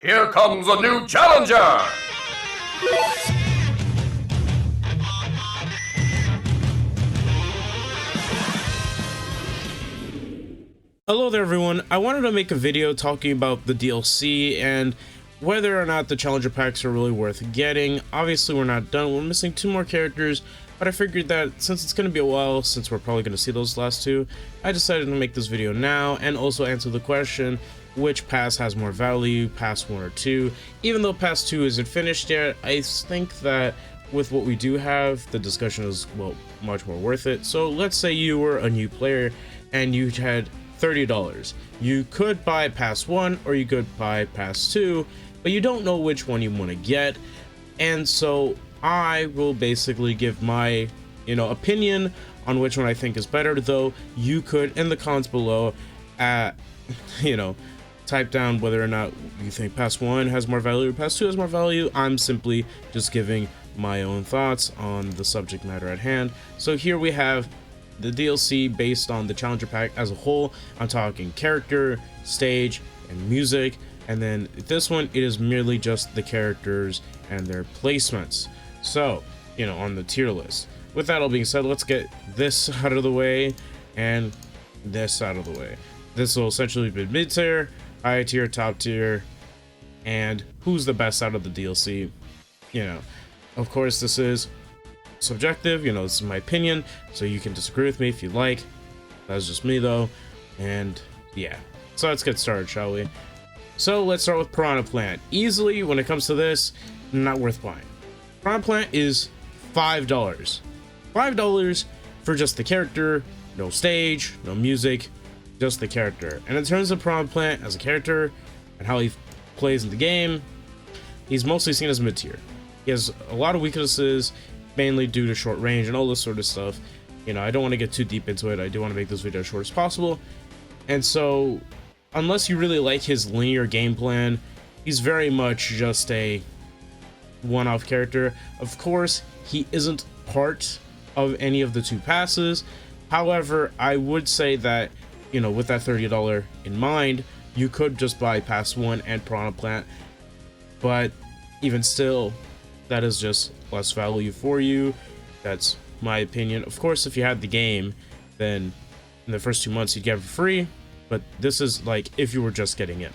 Here comes a new challenger! Hello there everyone, I wanted to make a video talking about the DLC and whether or not the challenger packs are really worth getting. Obviously we're not done, we're missing 2 more characters, but I figured that since it's going to be a while since we're probably going to see those last 2, I decided to make this video now and also answer the question, which pass has more value, pass 1 or 2. Even though pass 2 isn't finished yet, I think that with what we do have, the discussion is, well, much more worth it. So let's say you were a new player and you had $30. You could buy pass 1 or you could buy pass 2, but you don't know which one you want to get. And so I will basically give my, opinion on which one I think is better, though you could in the comments below type down whether or not you think pass 1 has more value or pass 2 has more value. I'm simply just giving my own thoughts on the subject matter at hand. So here we have the DLC based on the challenger pack as a whole. I'm talking character, stage, and music. And then this one, it is merely just the characters and their placements. So, on the tier list. With that all being said, let's get this out of the way and this out of the way. This will essentially be mid tier, high tier, top tier, and who's the best out of the DLC. Of course, this is subjective, this is my opinion, so you can disagree with me if you like. That's just me though. And yeah, so let's get started, shall we? So let's start with Piranha Plant. Easily, when it comes to this, not worth buying. Piranha Plant is $5. $5 for just the character, no stage, no music, just the character. And in terms of Piranha Plant as a character and how he plays in the game, he's mostly seen as mid-tier. He has a lot of weaknesses, mainly due to short range and all this sort of stuff. I don't want to get too deep into it. I do want to make this video as short as possible. And so, unless you really like his linear game plan, he's very much just a one-off character. Of course, he isn't part of any of the 2 passes. However, I would say that, with that $30 in mind, you could just buy pass 1 and Piranha Plant. But even still, that is just less value for you. That's my opinion. Of course, if you had the game, then in the first 2 months you'd get it for free, but this is like if you were just getting it.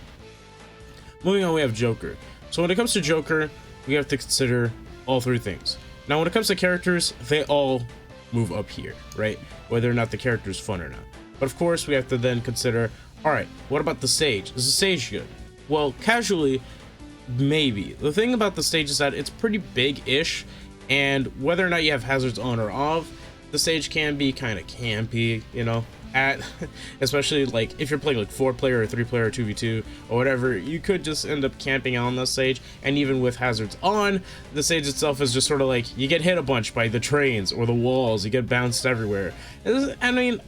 Moving on, we have Joker. So when it comes to Joker, we have to consider all 3 things. Now when it comes to characters, they all move up here, right? Whether or not the character is fun or not. But of course, we have to then consider, alright, what about the stage? Is the stage good? Well, casually, maybe. The thing about the stage is that it's pretty big-ish, and whether or not you have hazards on or off, the stage can be kind of campy, especially like if you're playing like 4-player or 3-player or 2v2 or whatever, you could just end up camping on the stage. And even with hazards on, the stage itself is just sort of like you get hit a bunch by the trains or the walls, you get bounced everywhere. I mean,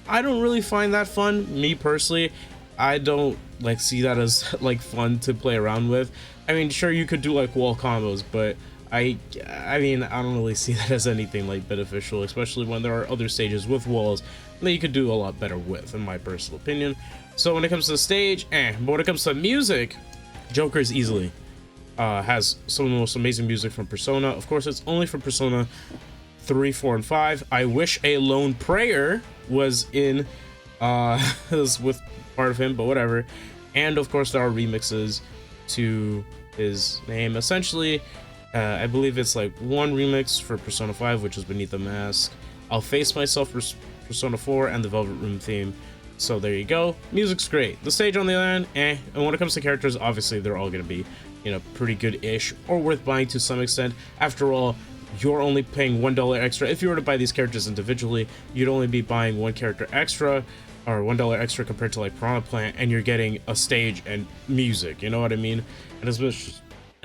I don't really find that fun, me personally. I don't see that as fun to play around with. I mean, sure, you could do like wall combos, but I mean, I don't really see that as anything beneficial, especially when there are other stages with walls that you could do a lot better with, in my personal opinion. So when it comes to the stage, but when it comes to music, Joker is easily has some of the most amazing music from Persona. Of course, it's only from Persona 3, 4, and 5. I wish a Lone Prayer was in was with part of him, but whatever. And of course, there are remixes to his name. Essentially, I believe it's like 1 remix for Persona 5, which is Beneath the Mask. I'll Face Myself for Persona 4 and the Velvet Room theme. So there you go. Music's great. The stage on the other end, And when it comes to characters, obviously they're all gonna be, pretty good-ish or worth buying to some extent. After all, you're only paying $1 extra. If you were to buy these characters individually, you'd only be buying 1 character extra, or $1 extra compared to like Piranha Plant, and you're getting a stage and music, you know what I mean? And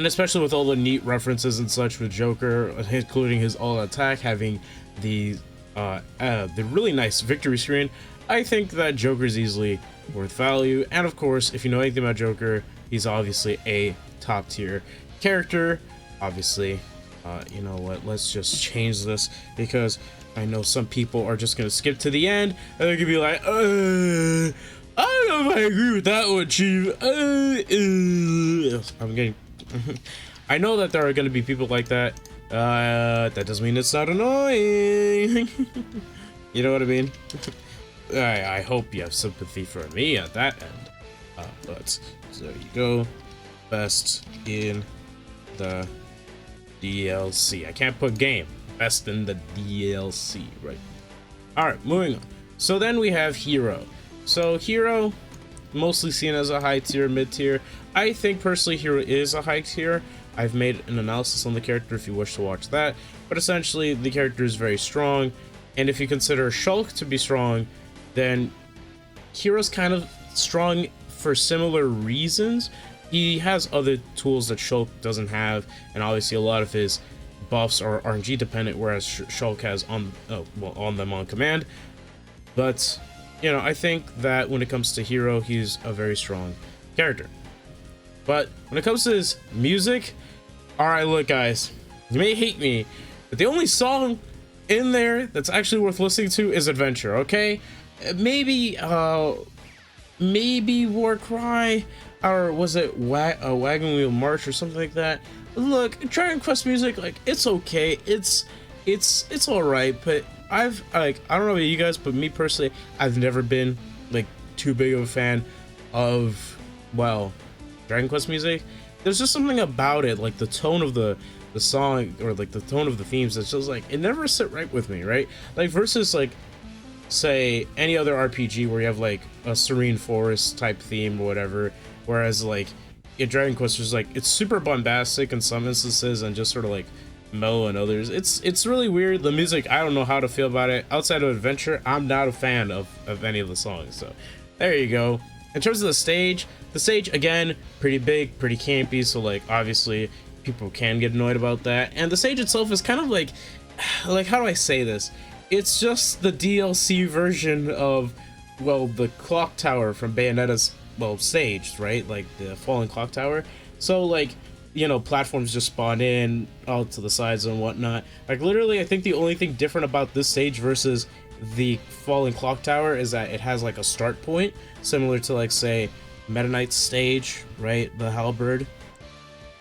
especially with all the neat references and such with Joker, including his all attack having the really nice victory screen, I think that Joker's easily worth value. And of course, if you know anything about Joker, he's obviously a top tier character. Obviously, you know what, let's just change this, because I know some people are just gonna skip to the end and they're gonna be like, I don't know if I agree with that one, Chief. I'm getting. I know that there are going to be people like that. That doesn't mean it's not annoying. You know what I mean? I hope you have sympathy for me at that end. But there you go. Best in the DLC. I can't put game. Best in the DLC, right? Alright, moving on. So then we have Hero. So Hero, mostly seen as a high tier, mid tier. I think personally Hero is a high tier. I've made an analysis on the character if you wish to watch that. But essentially, the character is very strong. And if you consider Shulk to be strong, then Hero's kind of strong for similar reasons. He has other tools that Shulk doesn't have, and obviously a lot of his buffs are RNG dependent, whereas Shulk has on them on command. But you know, I think that when it comes to Hero, he's a very strong character. But when it comes to his music, alright, look guys, you may hate me, but the only song in there that's actually worth listening to is Adventure, okay? Maybe Warcry, or was it Wagon Wheel March or something like that. Look, Dragon Quest music, like, it's okay, it's all right, but I don't know about you guys, but me personally, I've never been like too big of a fan of, well, Dragon Quest music. There's just something about it, like the tone of the song, or like the tone of the themes, that's just like, it never sit right with me, right? Like versus like, say, any other RPG where you have like a serene forest type theme or whatever, whereas like in Dragon Quest is like, it's super bombastic in some instances and just sort of like mellow in others. It's really weird. The music, I don't know how to feel about it. Outside of Adventure, I'm not a fan of any of the songs. So there you go. In terms of the stage again, pretty big, pretty campy, so like obviously people can get annoyed about that. And the stage itself is kind of like how do I say this? It's just the DLC version of, well, the clock tower from Bayonetta's, well, stage, right? Like the falling clock tower. So like, you know, platforms just spawn in out to the sides and whatnot. Like literally, I think the only thing different about this stage versus the falling clock tower is that it has like a start point, similar to like, say, Meta Knight's stage, right? The halberd.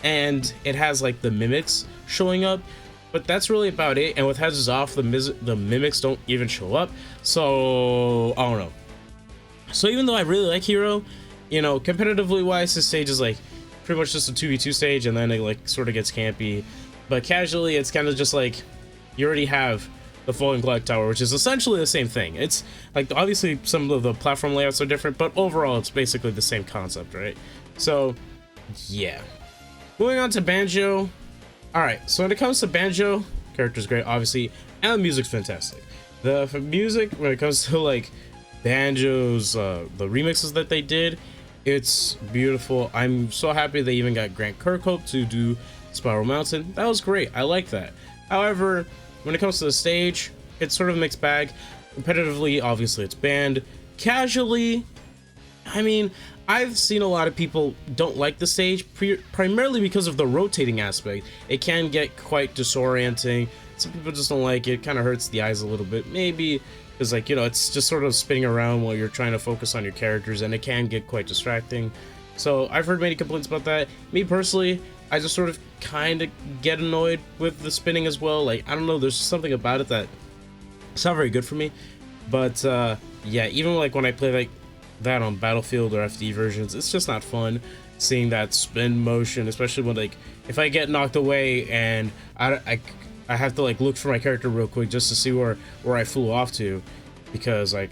And it has like the mimics showing up, but that's really about it. And with heads off, the mimics don't even show up. So I don't know. So even though I really like Hero, you know, competitively wise, this stage is like pretty much just a 2v2 stage, and then it like sort of gets campy. But casually, it's kind of just like you already have the falling clock tower, which is essentially the same thing. It's like, obviously some of the platform layouts are different, but overall it's basically the same concept, right? So yeah. Moving on to Banjo. Alright, so when it comes to Banjo, character's great, obviously, and the music's fantastic. The music, when it comes to like Banjo's, the remixes that they did, it's beautiful. I'm so happy they even got Grant Kirkhope to do Spiral Mountain. That was great. I like that. However, when it comes to the stage, it's sort of a mixed bag. Competitively, obviously, it's banned. Casually, I mean, I've seen a lot of people don't like the stage, primarily because of the rotating aspect. It can get quite disorienting. Some people just don't like it. Kind of hurts the eyes a little bit. Maybe because, like, you know, it's just sort of spinning around while you're trying to focus on your characters, and it can get quite distracting. So I've heard many complaints about that. Me personally, I just sort of kind of get annoyed with the spinning as well. Like, I don't know, there's something about it that it's not very good for me. But yeah, even like when I play like that on Battlefield or FD versions, it's just not fun seeing that spin motion, especially when, like, if I get knocked away and I have to like look for my character real quick just to see where I flew off to, because, like,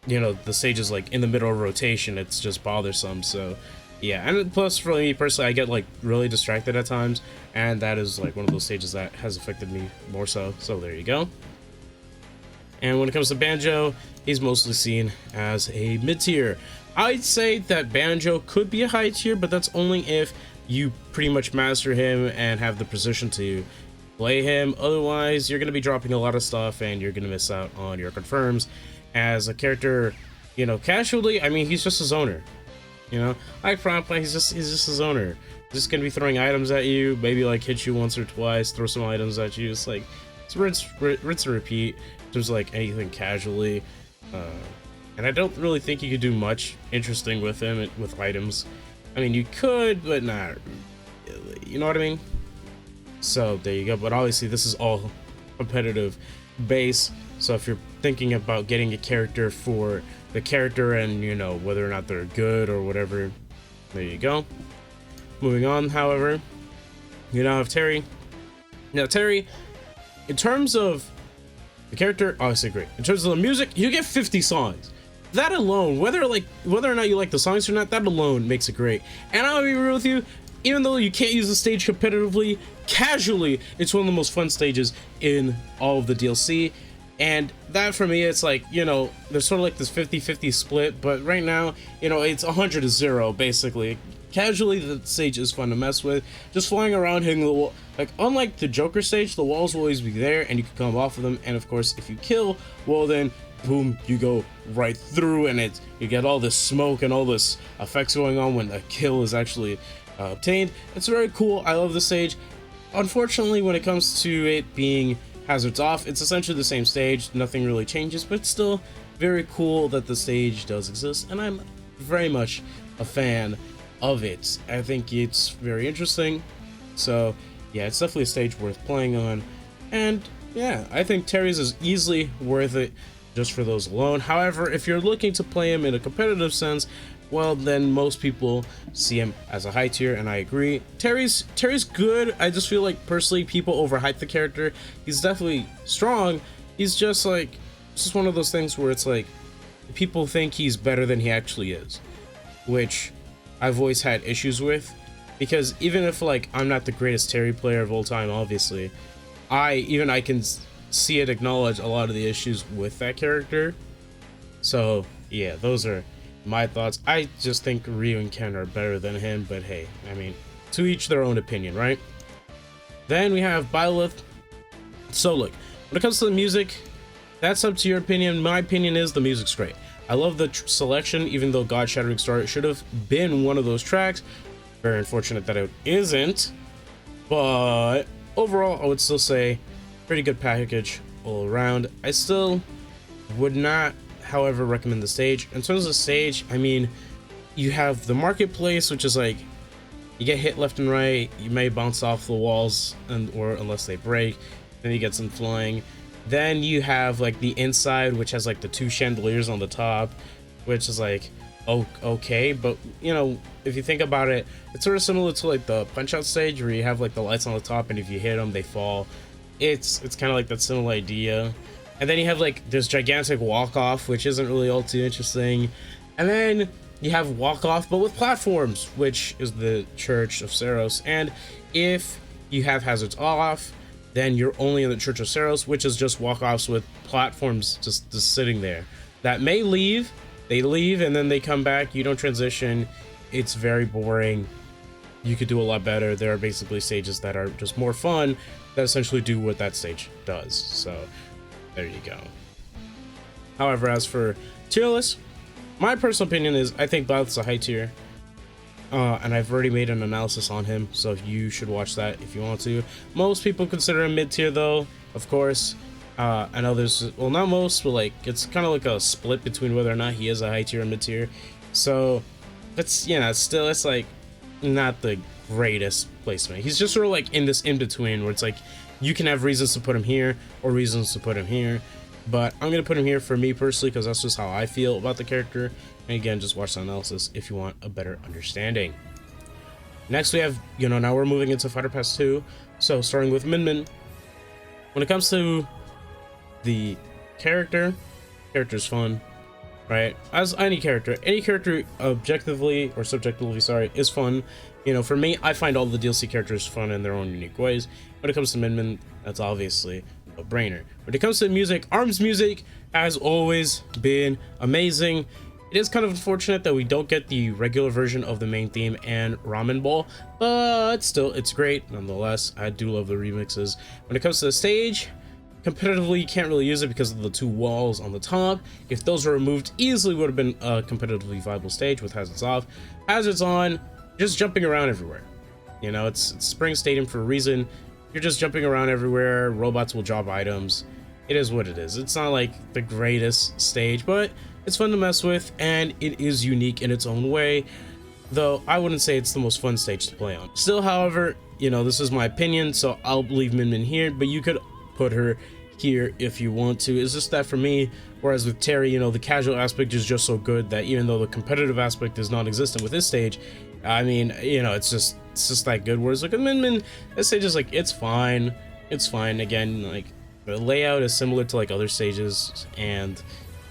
you know, the stage is like in the middle of rotation. It's just bothersome. So yeah, and plus for me personally, I get like really distracted at times, and that is like one of those stages that has affected me more so. So there you go. And when it comes to Banjo, he's mostly seen as a mid-tier. I'd say that Banjo could be a high tier, but that's only if you pretty much master him and have the position to play him. Otherwise, you're going to be dropping a lot of stuff and you're going to miss out on your confirms. As a character, you know, casually, I mean, he's just a zoner. You know, like Piranha Plant, he's just a zoner. He's just going to be throwing items at you, maybe like hit you once or twice, throw some items at you. It's like, it's rinse and repeat. There's like anything casually. and I don't really think you could do much interesting with him with items. I mean, you could, but not really, you know what I mean? So there you go. But obviously this is all competitive base, so if you're thinking about getting a character for the character and, you know, whether or not they're good or whatever, there you go. Moving on, however, you now have Terry. Now Terry, in terms of the character, obviously great. In terms of the music, you get 50 songs. That alone, whether or not you like the songs or not, that alone makes it great. And I'll be real with you, even though you can't use the stage competitively, casually, it's one of the most fun stages in all of the DLC. And that for me, it's like, you know, there's sort of like this 50-50 split, but right now, you know, it's 100-0 basically. Casually, the stage is fun to mess with. Just flying around, hitting the wall. Like, unlike the Joker stage, the walls will always be there and you can come off of them. And of course, if you kill, well then, boom, you go right through, and you get all this smoke and all this effects going on when a kill is actually obtained. It's very cool. I love the stage. Unfortunately, when it comes to it being hazards off, it's essentially the same stage. Nothing really changes, but it's still very cool that the stage does exist, and I'm very much a fan of it. I think it's very interesting. So yeah, it's definitely a stage worth playing on, and yeah, I think Terry's is easily worth it just for those alone. However, if you're looking to play him in a competitive sense, well, then most people see him as a high tier, and I agree. Terry's good. I just feel like personally people overhype the character. He's definitely strong. He's just like, it's just one of those things where it's like people think he's better than he actually is, which I've always had issues with, because even if like I'm not the greatest Terry player of all time, obviously, I can see it, acknowledge a lot of the issues with that character. So yeah, those are my thoughts. I just think Ryu and Ken are better than him, but hey, I mean, to each their own opinion, right? Then we have Biolith. So look, when it comes to the music, that's up to your opinion. My opinion is the music's great. I love the selection, even though God Shattering Star should have been one of those tracks. Very unfortunate that it isn't, but overall I would still say pretty good package all around. I still would not, however, recommend the stage. In terms of the stage, I mean, you have the marketplace, which is like you get hit left and right, you may bounce off the walls, or unless they break, then you get some flying. Then you have like the inside, which has like the 2 chandeliers on the top, which is like, oh, okay, but you know, if you think about it, it's sort of similar to like the Punch Out stage where you have like the lights on the top, and if you hit them they fall. It's kind of like that similar idea. And then you have like this gigantic walk-off, which isn't really all too interesting. And then you have walk-off but with platforms, which is the Church of Sephiroth. And if you have hazards off, then you're only in the Church of Sephiroth, which is just walk-offs with platforms just sitting there that may leave. They leave and then they come back. You don't transition. It's very boring. You could do a lot better. There are basically stages that are just more fun that essentially do what that stage does. So there you go. However, as for tier list, my personal opinion is I think Biolith's a high tier. And I've already made an analysis on him, so you should watch that if you want to. Most people consider him mid-tier though, of course. I know there's, well, not most, but like it's kind of like a split between whether or not he is a high tier or mid-tier. So it's, you know, still, it's like not the greatest placement. He's just sort of like in this in-between where it's like you can have reasons to put him here or reasons to put him here, but I'm gonna put him here for me personally because that's just how I feel about the character. And again, just watch the analysis if you want a better understanding. Next we have, you know, now we're moving into Fighter Pass 2. So starting with Min. When it comes to the character's fun, right? As any character objectively or subjectively, sorry, is fun. You know, for me, I find all the DLC characters fun in their own unique ways. When it comes to Min, that's obviously a brainer. When it comes to music, ARM's music has always been amazing. It is kind of unfortunate that we don't get the regular version of the main theme and Ramen Ball, but still, it's great nonetheless. I do love the remixes. When it comes to the stage, competitively, you can't really use it because of the 2 walls on the top. If those were removed, easily would have been a competitively viable stage with hazards off. Hazards on, just jumping around everywhere. You know, it's Spring Stadium for a reason. You're just jumping around everywhere. Robots will drop items. It is what it is. It's not like the greatest stage, but It's fun to mess with, and it is unique in its own way, though I wouldn't say it's the most fun stage to play on. Still, however, you know, this is my opinion, so I'll leave Min Min here, but you could put her here if you want to. It's just that for me, whereas with Terry, you know, the casual aspect is just so good that even though the competitive aspect is non-existent with this stage, I mean, you know, it's just that good. Whereas like with Min Min, this stage is like, it's fine. Again, like the layout is similar to like other stages, and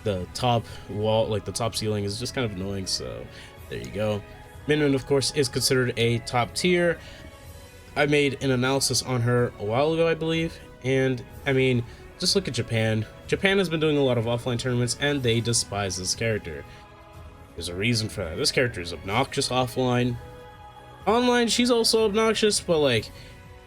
the top wall, like the top ceiling, is just kind of annoying. So there you go. Min Min, of course, is considered a top tier. I made an analysis on her a while ago, I believe, and I mean, just look at Japan. Japan has been doing a lot of offline tournaments, and they despise this character. There's a reason for that. This character is obnoxious offline. Online, she's also obnoxious, but like,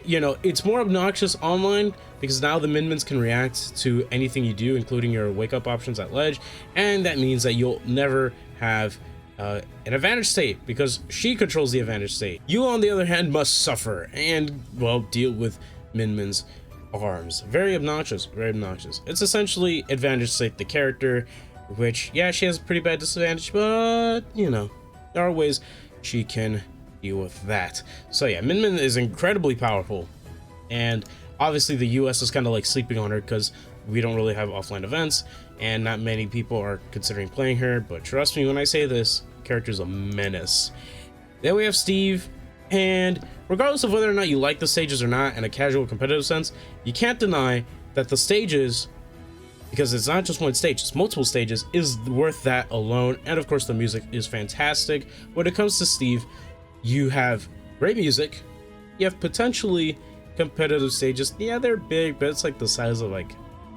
you know, it's more obnoxious online because now the Min Mins can react to anything you do, including your wake up options at ledge, and that means that you'll never have an advantage state because she controls the advantage state. You, on the other hand, must suffer and, well, deal with Min Min's arms. Very obnoxious, very obnoxious. It's essentially advantage state the character, which, yeah, she has a pretty bad disadvantage, but, you know, there are ways she can deal with that. So yeah, Min Min is incredibly powerful, and obviously the US is kind of like sleeping on her because we don't really have offline events, and not many people are considering playing her, but trust me when I say this, character's a menace. Then we have Steve, and regardless of whether or not you like the stages or not in a casual competitive sense, you can't deny that the stages, because it's not just one stage, it's multiple stages, is worth that alone. And of course the music is fantastic. When it comes to Steve, you have great music, you have potentially competitive stages. Yeah, they're big, but it's like the size of like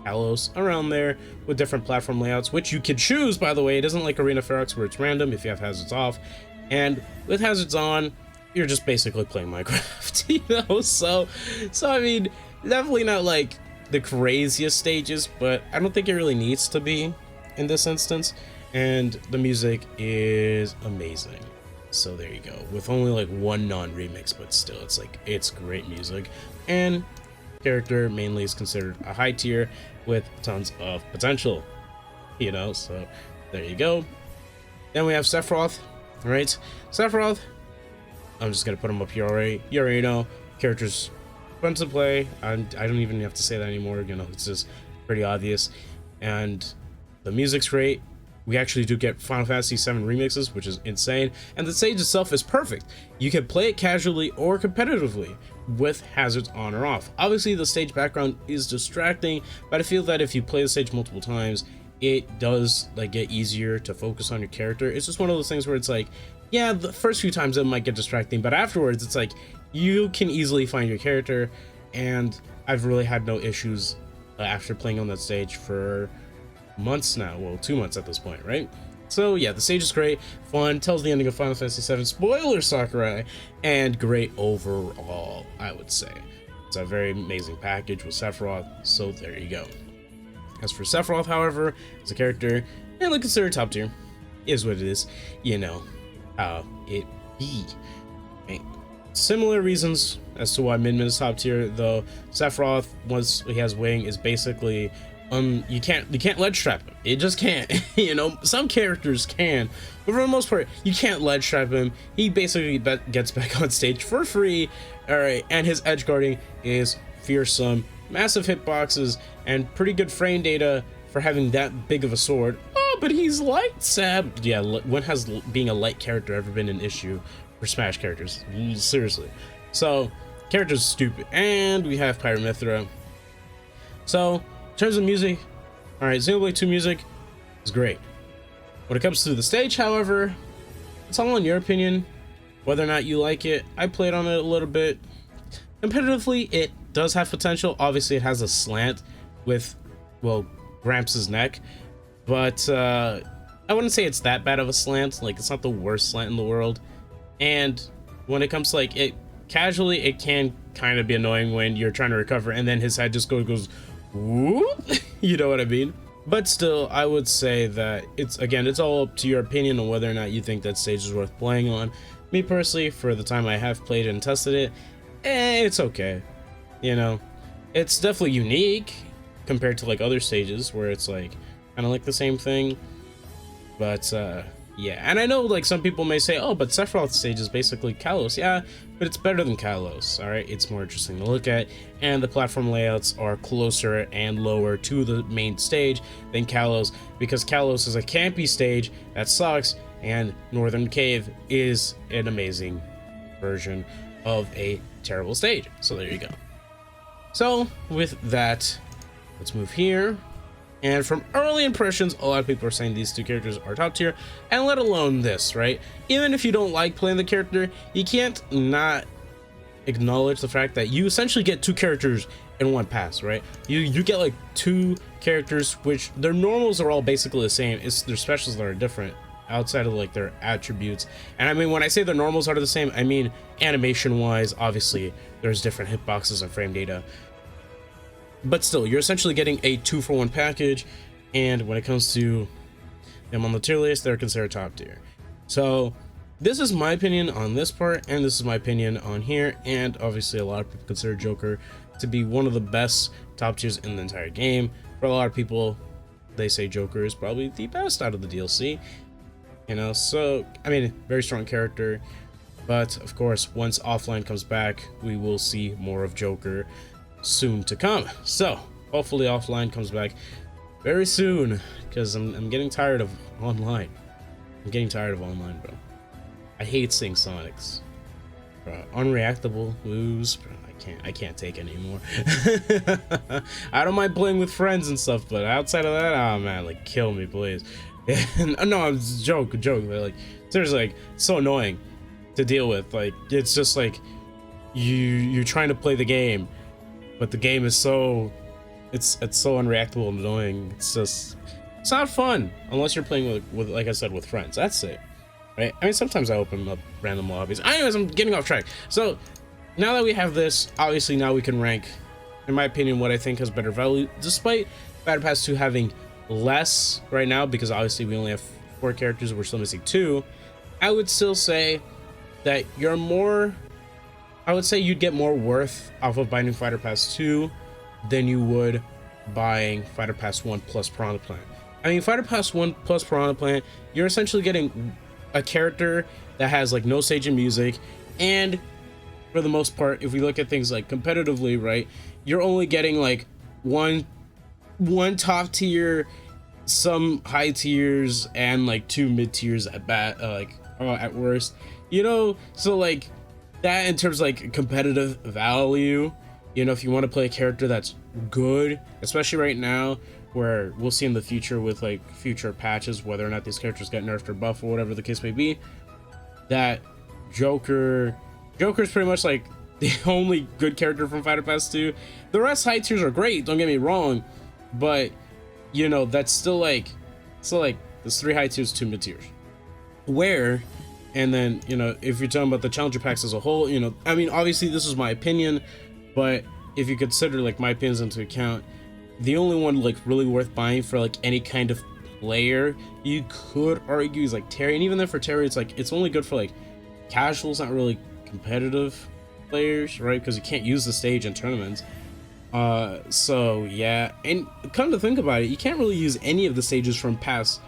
Ellos, around there, with different platform layouts, which you can choose, by the way. It isn't like Arena Ferox where it's random if you have hazards off, and with hazards on, you're just basically playing Minecraft, you know. So I mean, definitely not like the craziest stages, but I don't think it really needs to be in this instance. And the music is amazing. So there you go, with only like one non-remix, but still, it's like, it's great music. And character mainly is considered a high tier with tons of potential, you know. So there you go. Then we have Sephiroth, right? Sephiroth, I'm just gonna put him up here already. You already know, character's fun to play. I don't even have to say that anymore, you know, it's just pretty obvious. And the music's great. We actually do get Final Fantasy VII remixes, which is insane, and the stage itself is perfect. You can play it casually or competitively with hazards on or off. Obviously the stage background is distracting, but I feel that if you play the stage multiple times, it does like get easier to focus on your character. It's just one of those things where it's like, yeah, the first few times it might get distracting, but afterwards it's like you can easily find your character. And I've really had no issues after playing on that stage for months now. Well, 2 months at this point, right? So yeah, the stage is great, fun, tells the ending of Final Fantasy VII, spoiler Sakurai, and great overall, I would say. It's a very amazing package with Sephiroth, so there you go. As for Sephiroth, however, as a character, mainly considered top tier, is what it is, you know how it be. Right? Similar reasons as to why Min Min is top tier, though. Sephiroth, once he has wing, is basically you can't ledge trap him. It just can't. You know, some characters can, but for the most part, you can't ledge trap him. He basically gets back on stage for free. All right, and his edge guarding is fearsome, massive hitboxes, and pretty good frame data for having that big of a sword. Oh, but he's light, Sab. Yeah, when has being a light character ever been an issue for Smash characters? Seriously. So, character's stupid. And we have Pirate Mithra. So, in terms of music, alright, Xenoblade 2 music is great. When it comes to the stage, however, it's all in your opinion, whether or not you like it. I played on it a little bit. Competitively, it does have potential. Obviously, it has a slant with, well, Gramps' neck, but I wouldn't say it's that bad of a slant. Like, it's not the worst slant in the world. And when it comes to, like, it casually, it can kind of be annoying when you're trying to recover and then his head just goes whoop. You know what I mean? But still, I would say that it's all up to your opinion on whether or not you think that stage is worth playing on. Me personally, for the time I have played and tested it, it's okay. You know, it's definitely unique compared to like other stages where it's like kind of like the same thing, But yeah, and I know like some people may say, oh, but Sephiroth's stage is basically Kalos. Yeah, but it's better than Kalos. All right, it's more interesting to look at, and the platform layouts are closer and lower to the main stage than Kalos, because Kalos is a campy stage that sucks, and Northern Cave is an amazing version of a terrible stage. So there you go. So with that, let's move here. And from early impressions, a lot of people are saying these two characters are top tier, and let alone this, right? Even if you don't like playing the character, you can't not acknowledge the fact that you essentially get two characters in one pass, right? You get like two characters, which their normals are all basically the same. It's their specials that are different outside of like their attributes. And I mean, when I say the normals are the same, I mean animation wise, obviously there's different hitboxes and frame data. But still, you're essentially getting a 2-for-1 package, and when it comes to them on the tier list, they're considered top tier. So this is my opinion on this part, and this is my opinion on here, and obviously a lot of people consider Joker to be one of the best top tiers in the entire game. For a lot of people, they say Joker is probably the best out of the DLC, you know. So I mean, very strong character, but of course once offline comes back, we will see more of Joker soon to come. So hopefully offline comes back very soon, because I'm getting tired of online. I'm getting tired of online, bro. I hate seeing Sonics, bro. Unreactable woos, bro. I can't take it anymore. I don't mind playing with friends and stuff, but outside of that, oh man, like kill me please. No, it's a joke, but like seriously, like it's so annoying to deal with. Like it's just like you're trying to play the game, but the game is so it's so unreactable and annoying. It's not fun unless you're playing with like I said, with friends. That's it, right? I mean, sometimes I open up random lobbies. Anyways, I'm getting off track. So now that we have this, obviously now we can rank, in my opinion, what I think has better value, despite Battle Pass 2 having less right now, because obviously we only have 4 characters, we're still missing 2. I would still say that you're more, I would say you'd get more worth off of buying Fighter Pass 2 than you would buying Fighter Pass 1 plus Piranha Plant. I mean, Fighter Pass 1 plus Piranha Plant, you're essentially getting a character that has like no stage and music, and for the most part, if we look at things like competitively, right, you're only getting like one top tier, some high tiers, and like 2 mid tiers at at worst, you know. So like that in terms of like competitive value, you know, if you want to play a character that's good, especially right now where we'll see in the future with like future patches whether or not these characters get nerfed or buffed or whatever the case may be, that Joker's pretty much like the only good character from Fighter Pass 2. The rest high tiers are great, don't get me wrong, but you know, that's still like there's 3 high tiers, 2 mid tiers. Where, and then, you know, if you're talking about the challenger packs as a whole, you know, I mean, obviously this is my opinion, but if you consider like my opinions into account, the only one like really worth buying for like any kind of player, you could argue, is like Terry. And even then for Terry, it's like it's only good for like casuals, not really competitive players, right? Because you can't use the stage in tournaments. So yeah, and come to think about it, you can't really use any of the stages from Pass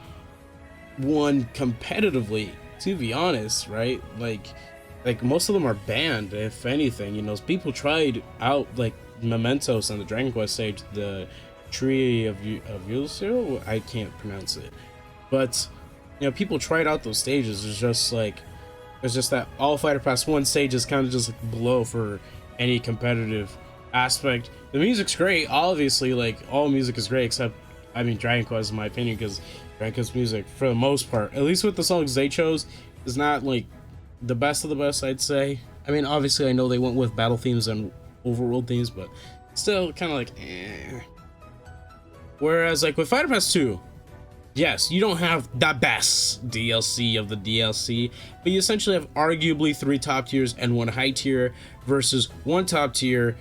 1 competitively, to be honest, right? Like most of them are banned, if anything. You know, people tried out like Mementos and the Dragon Quest stage, the Tree of Yusio, I can't pronounce it, but you know, people tried out those stages. It's just that all Fighter Pass 1 stages kind of just like below for any competitive aspect. The music's great, obviously, like all music is great, except I mean Dragon Quest in my opinion, because Dragon Quest music for the most part, at least with the songs they chose, is not like the best of the best, I'd say. I mean, obviously I know they went with battle themes and overworld themes, but still kind of like Whereas like with Fighter Pass 2, yes, you don't have the best DLC of the DLC, but you essentially have arguably 3 top tiers and 1 high tier versus 1 top tier,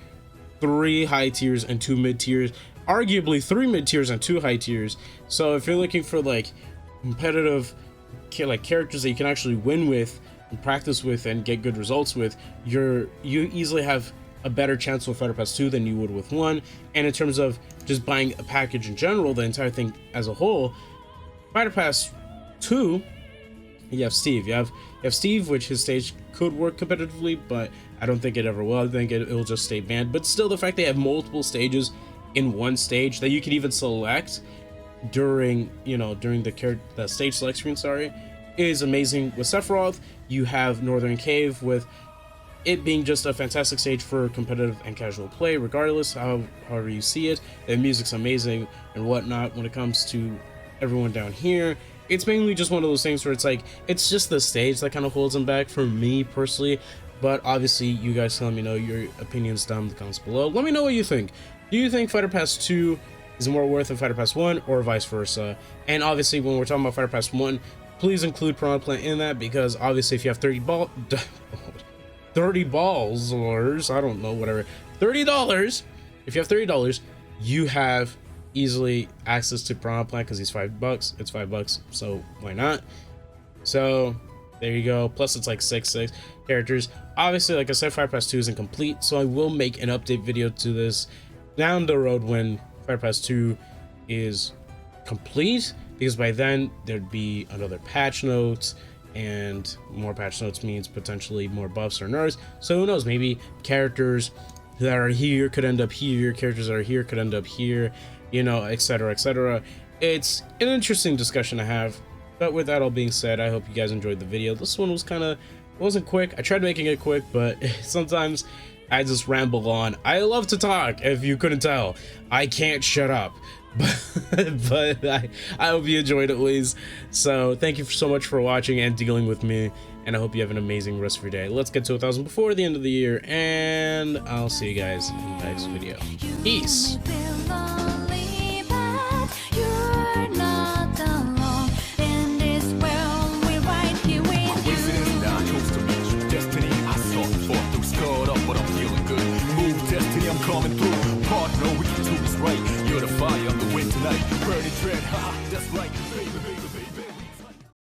3 high tiers, and 2 mid tiers, arguably 3 mid tiers and 2 high tiers. So if you're looking for like competitive like characters that you can actually win with and practice with and get good results with, you easily have a better chance with Fighter Pass 2 than you would with 1. And in terms of just buying a package in general, the entire thing as a whole, Fighter Pass 2, you have Steve. You have Steve, which his stage could work competitively, but I don't think it ever will. I think it will just stay banned. But still, the fact they have multiple stages in one stage that you can even select during, you know, during the stage select screen, sorry, is amazing. With Sephiroth, you have Northern Cave, with it being just a fantastic stage for competitive and casual play, regardless however you see it. The music's amazing and whatnot. When it comes to everyone down here, it's mainly just one of those things where it's like, it's just the stage that kind of holds them back for me personally. But obviously, you guys can let me know your opinions down in the comments below. Let me know what you think. Do you think Fighter Pass 2 is more worth than Fighter Pass 1, or vice versa? And obviously, when we're talking about Fighter Pass 1, please include Piranha Plant in that, because obviously if you have 30 balls, or I don't know, whatever, $30, if you have $30, you have easily access to Piranha Plant, because he's $5. It's $5, so why not? So there you go. Plus it's like 6 characters. Obviously, like I said, Fighter Pass 2 isn't complete, so I will make an update video to this down the road when Fighter Pass 2 is complete, because by then there'd be another patch note, and more patch notes means potentially more buffs or nerfs. So who knows, maybe characters that are here could end up here, characters that are here could end up here, you know, etc, etc. It's an interesting discussion to have. But with that all being said, I hope you guys enjoyed the video. This one was wasn't quick. I tried making it quick, but sometimes I just ramble on. I love to talk, if you couldn't tell. I can't shut up. But I hope you enjoyed at least. So thank you so much for watching and dealing with me, and I hope you have an amazing rest of your day. Let's get to 1,000 before the end of the year, and I'll see you guys in the next video. Peace. I'm coming through, partner with the tools right. You're the fire, I'm the wind tonight. Burning dread, ha, that's right, baby, baby, baby.